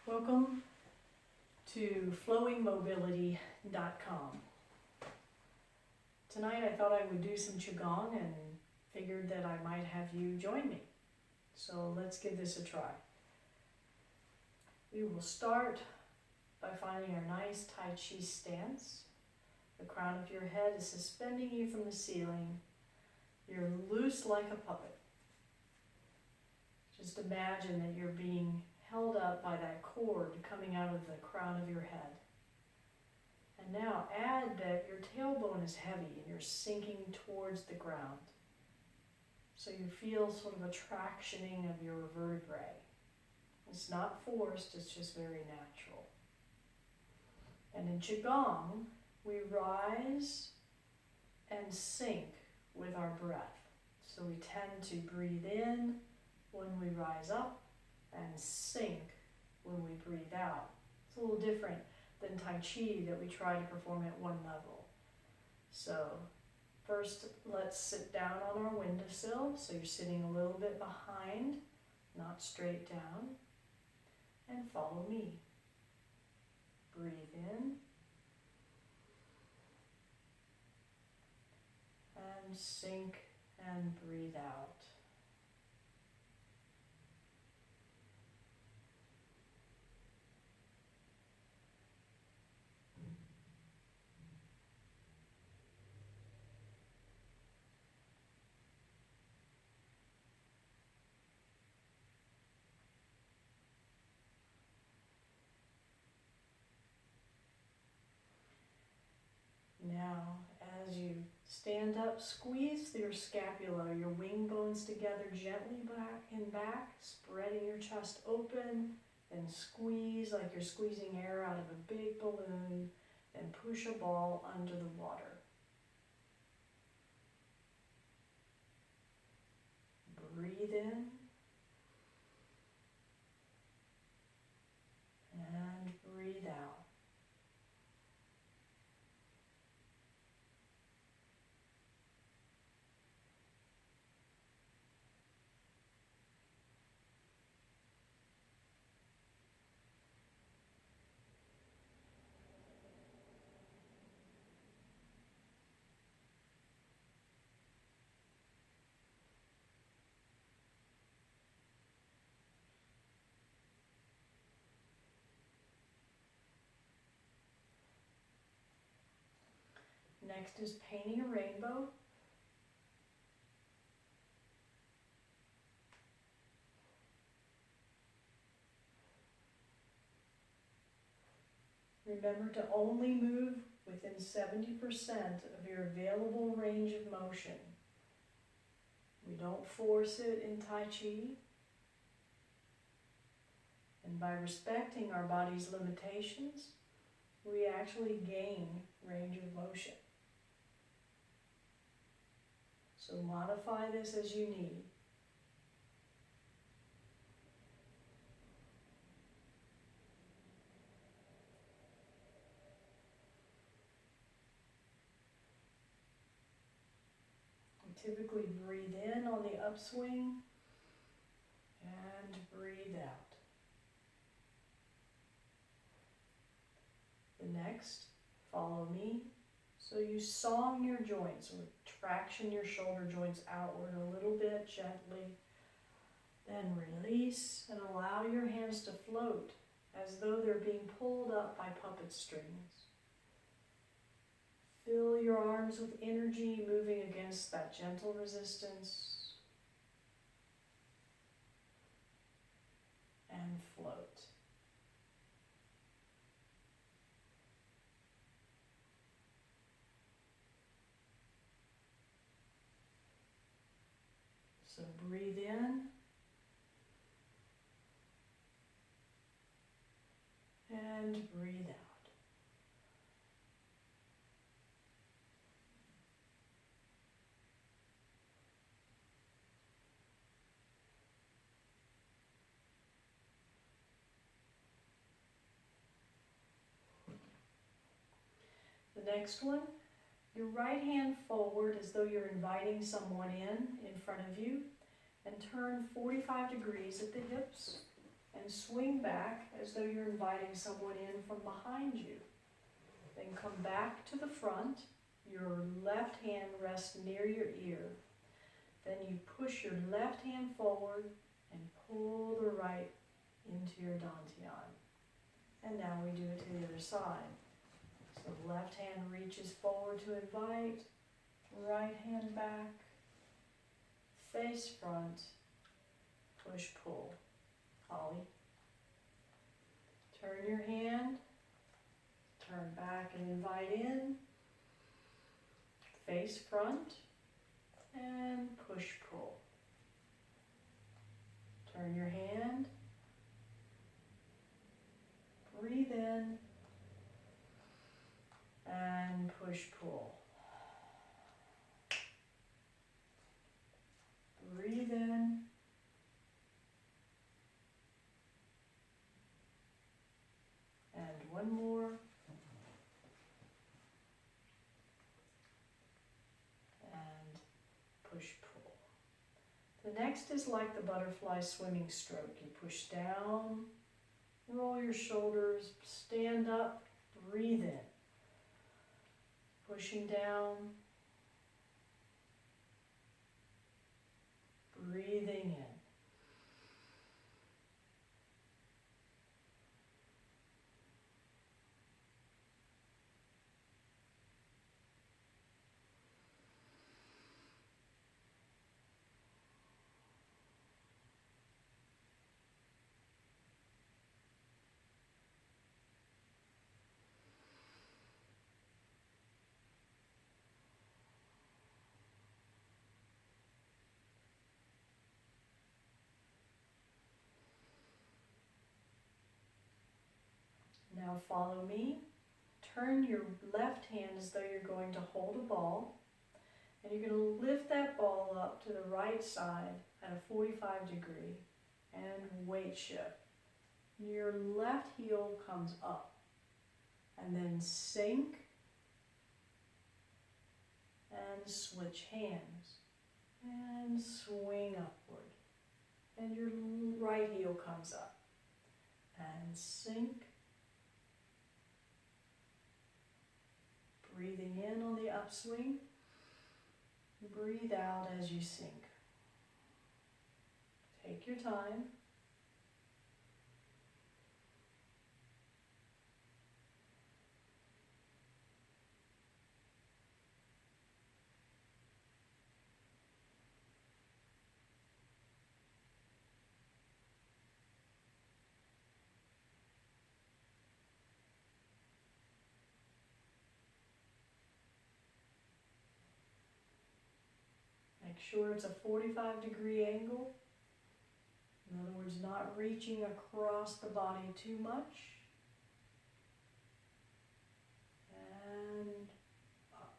Welcome to flowingmobility.com. Tonight I thought I would do some Qigong and figured that I might have you join me. So let's give this a try. We will start by finding a nice Tai Chi stance. The crown of your head is suspending you from the ceiling. You're loose like a puppet. Just imagine that you're being held up by that cord coming out of the crown of your head. And now add that your tailbone is heavy and you're sinking towards the ground. So you feel sort of a tractioning of your vertebrae. It's not forced, it's just very natural. And in Qigong, we rise and sink with our breath. So we tend to breathe in when we rise up and sink when we breathe out. It's a little different than Tai Chi that we try to perform at one level. So first, let's sit down on our windowsill. So you're sitting a little bit behind, not straight down. And follow me. Breathe in. And sink and breathe out. Now, as you stand up, squeeze your scapula, your wing bones together gently back and back, spreading your chest open, and squeeze like you're squeezing air out of a big balloon, and push a ball under the water. Breathe in, and breathe out. Next is painting a rainbow. Remember to only move within 70% of your available range of motion. We don't force it in Tai Chi. And by respecting our body's limitations, we actually gain range of motion. So modify this as you need. We typically breathe in on the upswing and breathe out. The next, follow me. So you song your joints, or traction your shoulder joints outward a little bit gently. Then release and allow your hands to float as though they're being pulled up by puppet strings. Fill your arms with energy moving against that gentle resistance. And float. So breathe in and breathe out. The next one, your right hand forward as though you're inviting someone in front of you, and turn 45 degrees at the hips and swing back as though you're inviting someone in from behind you. Then come back to the front. Your left hand rests near your ear. Then you push your left hand forward and pull the right into your dantian. And now we do it to the other side. So the left hand reaches forward to invite, right hand back, face front, push, pull. Ollie. Turn your hand, turn back and invite in, face front, and push, pull. Turn your hand, breathe in, and push, pull. Breathe in, and one more, and push, pull. The next is like the butterfly swimming stroke. You push down, roll your shoulders, stand up, breathe in. Pushing down, breathing in. Now follow me. Turn your left hand as though you're going to hold a ball. And you're going to lift that ball up to the right side at a 45 degree and weight shift. Your left heel comes up and then sink and switch hands and swing upward. And your right heel comes up and sink. Breathing in on the upswing. Breathe out as you sink. Take your time. Make sure it's a 45-degree angle. In other words, not reaching across the body too much. And up.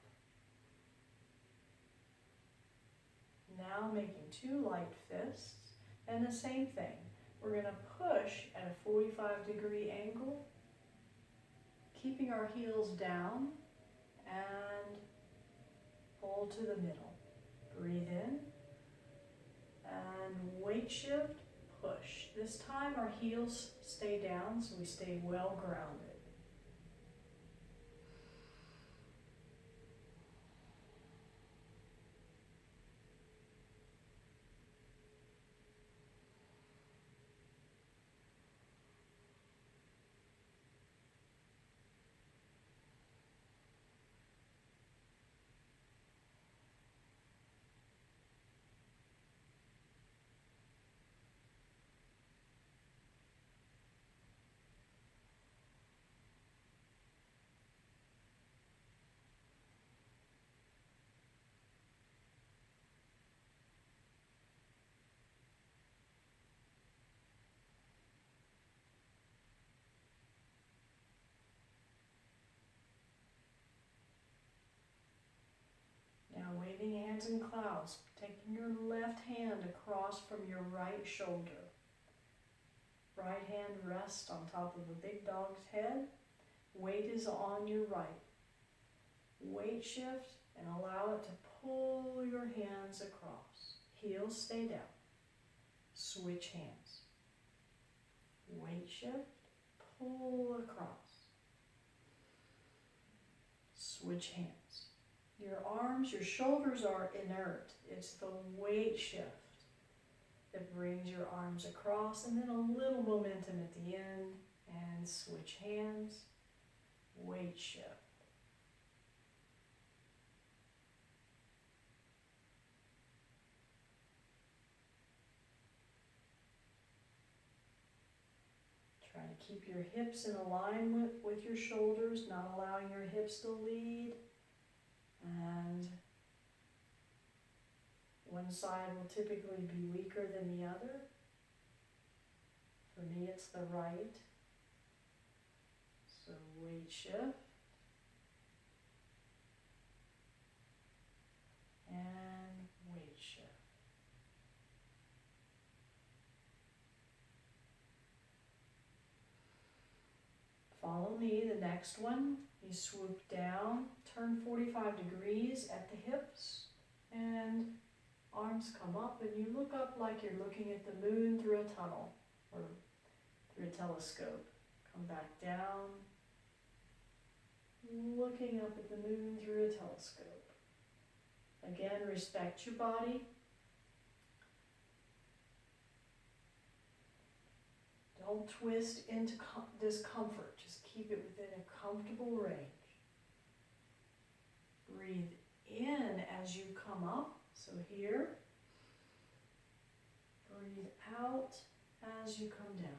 Now making two light fists. And the same thing. We're going to push at a 45-degree angle, keeping our heels down, and pull to the middle. Breathe in, and weight shift, push. This time our heels stay down, so we stay well grounded. Waving hands in clouds, taking your left hand across from your right shoulder. Right hand rests on top of the big dog's head. Weight is on your right. Weight shift and allow it to pull your hands across. Heels stay down. Switch hands. weight shift, pull across. Switch hands. Your arms, your shoulders are inert. It's the weight shift that brings your arms across, and then a little momentum at the end, and switch hands, weight shift. Try to keep your hips in alignment with your shoulders, not allowing your hips to lead. And one side will typically be weaker than the other. For me, it's the right. So weight shift. And weight shift. Follow me, the next one. You swoop down, turn 45 degrees at the hips, and arms come up, and you look up like you're looking at the moon through a tunnel or through a telescope. Come back down, looking up at the moon through a telescope. Again, respect your body. Don't twist into discomfort. Just keep it within a comfortable range. Breathe in as you come up. So here. Breathe out as you come down.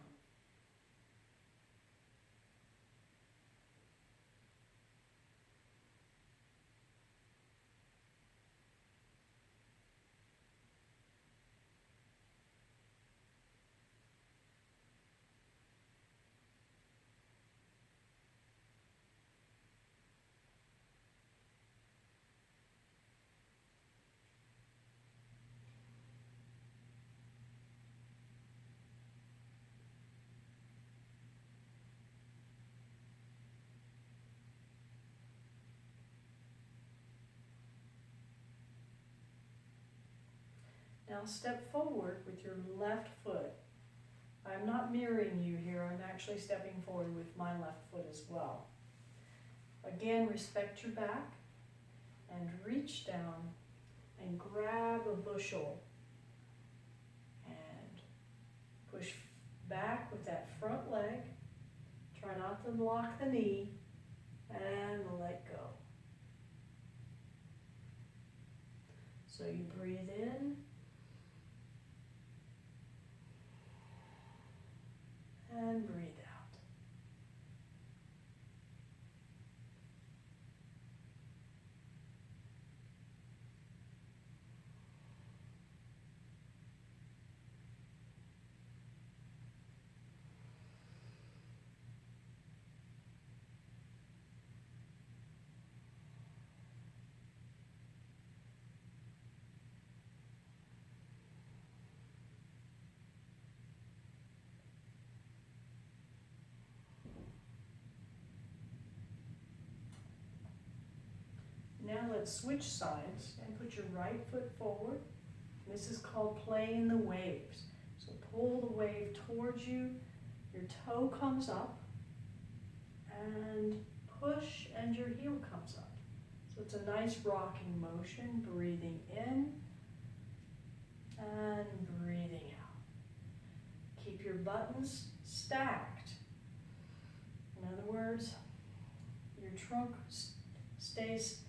Now step forward with your left foot. I'm not mirroring you here, I'm actually stepping forward with my left foot as well. Again, respect your back and reach down and grab a bushel and push back with that front leg. Try not to lock the knee and let go. So you breathe in and breathe out. Now let's switch sides and put your right foot forward. This is called playing the waves. So pull the wave towards you, your toe comes up, and push and your heel comes up. So it's a nice rocking motion, breathing in and breathing out. Keep your buttons stacked. In other words, your trunk stays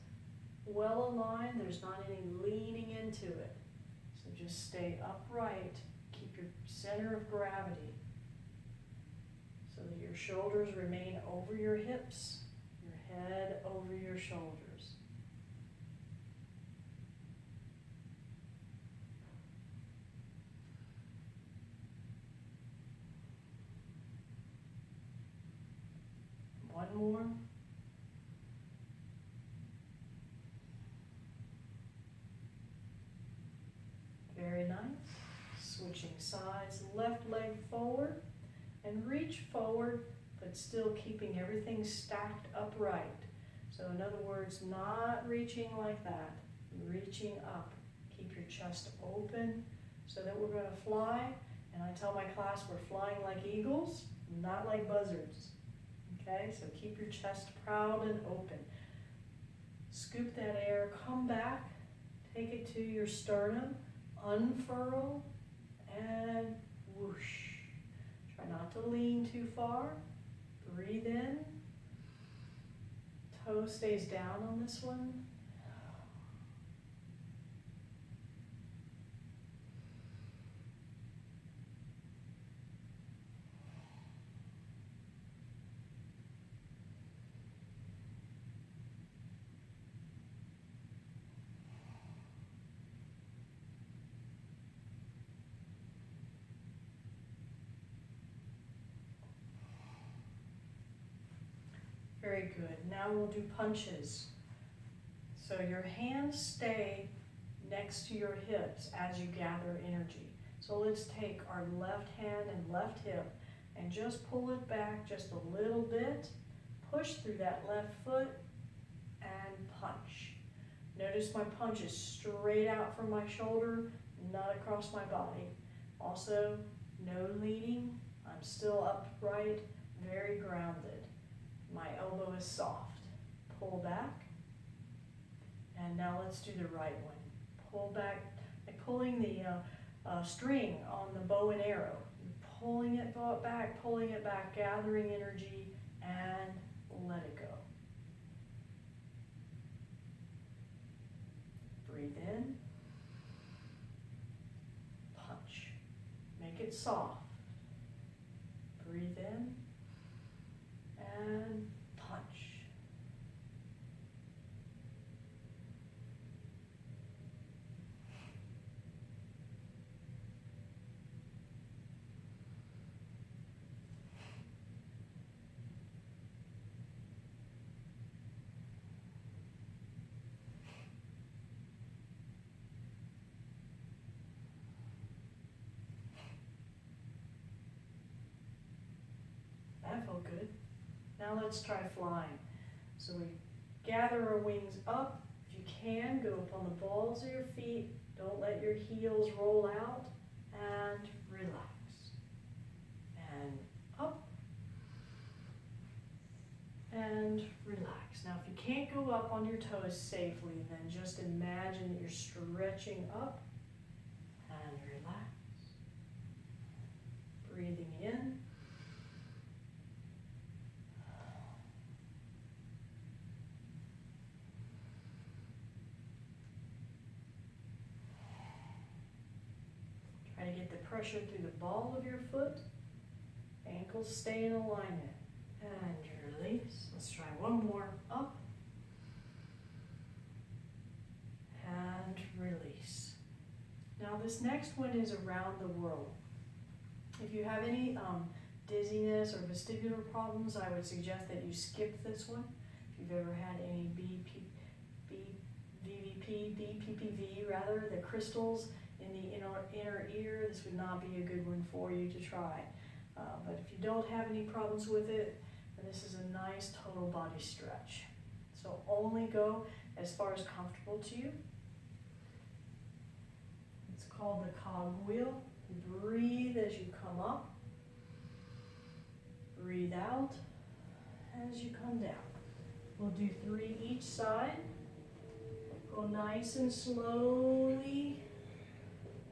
well aligned, there's not any leaning into it. So just stay upright, keep your center of gravity so that your shoulders remain over your hips, your head over your shoulders. One more. Very nice. Switching sides, left leg forward and reach forward, but still keeping everything stacked upright. So in other words, not reaching like that, reaching up. Keep your chest open so that we're going to fly, And I tell my class we're flying like eagles, not like buzzards. Okay, so keep your chest proud and open. Scoop that air, come back, take it to your sternum, unfurl, and whoosh. Try not to lean too far. Breathe in. Toe stays down on this one. Very good. Now we'll do punches. So your hands stay next to your hips as you gather energy. So let's take our left hand and left hip and just pull it back just a little bit. Push through that left foot and punch. Notice my punch is straight out from my shoulder, not across my body. Also, no leaning. I'm still upright, very grounded. My elbow is soft. Pull back. And now let's do the right one. Pull back, like pulling the string on the bow and arrow. Pulling it back, gathering energy, and let it go. Breathe in. Punch. Make it soft. Breathe in. And punch. That felt good. Now let's try flying. So we gather our wings up. If you can, go up on the balls of your feet. Don't let your heels roll out. And relax. And up. And relax. Now if you can't go up on your toes safely, then just imagine that you're stretching up. And relax. Breathing in. Try to get the pressure through the ball of your foot. Ankles stay in alignment. And release. Let's try one more. Up. And release. Now this next one is around the world. If you have any dizziness or vestibular problems, I would suggest that you skip this one. If you've ever had any BPPV rather, the crystals in the inner ear, this would not be a good one for you to try. But if you don't have any problems with it, then this is a nice total body stretch. So only go as far as comfortable to you. It's called the cogwheel. Breathe as you come up. Breathe out as you come down. We'll do 3 each side. Go nice and slowly.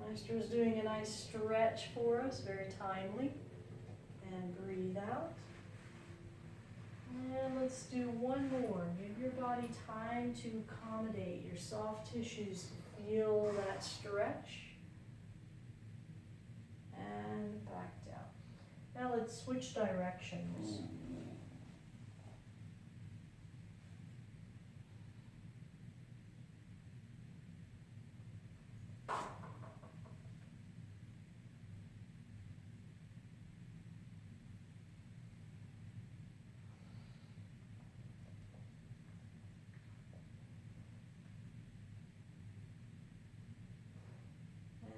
Maestro's doing a nice stretch for us, very timely. And breathe out. And let's do one more. Give your body time to accommodate your soft tissues to feel that stretch. And back down. Now let's switch directions.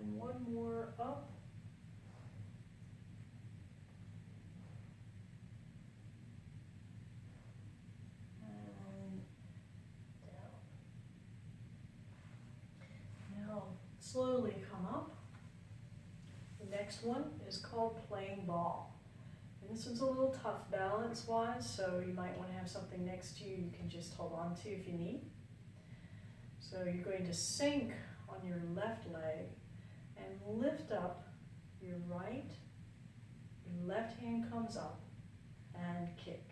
And one more up. Slowly come up. The next one is called playing ball. And this one's a little tough balance-wise, so you might want to have something next to you you can just hold on to if you need. So you're going to sink on your left leg and lift up your right. Your left hand comes up and kick.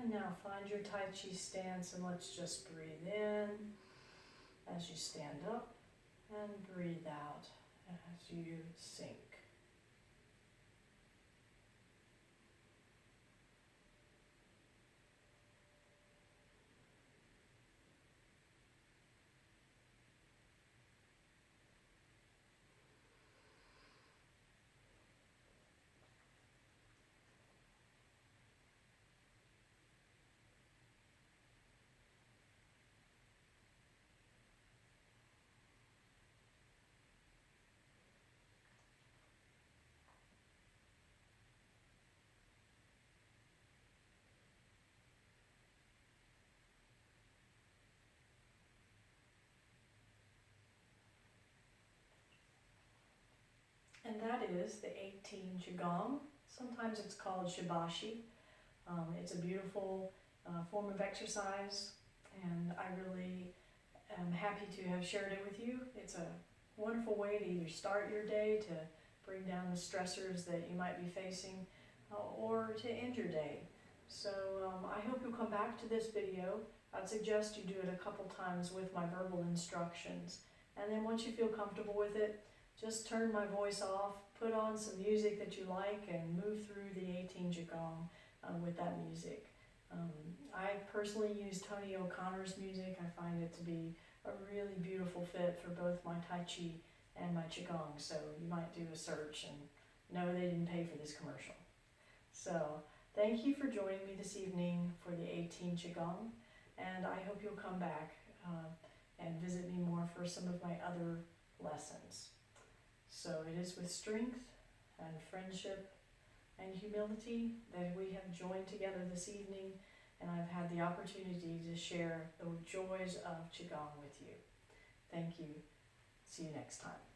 And now find your Tai Chi stance and let's just breathe in as you stand up and breathe out as you sink. And that is the 18 Qigong. Sometimes it's called Shibashi. It's a beautiful form of exercise, and I really am happy to have shared it with you. It's a wonderful way to either start your day, to bring down the stressors that you might be facing, or to end your day. So I hope you'll come back to this video. I'd suggest you do it a couple times with my verbal instructions. And then once you feel comfortable with it, just turn my voice off, put on some music that you like, and move through the 18 Qigong with that music. I personally use Tony O'Connor's music. I find it to be a really beautiful fit for both my Tai Chi and my Qigong. So you might do a search and know they didn't pay for this commercial. So thank you for joining me this evening for the 18 Qigong, and I hope you'll come back and visit me more for some of my other lessons. So it is with strength and friendship and humility that we have joined together this evening, and I've had the opportunity to share the joys of Qigong with you. Thank you. See you next time.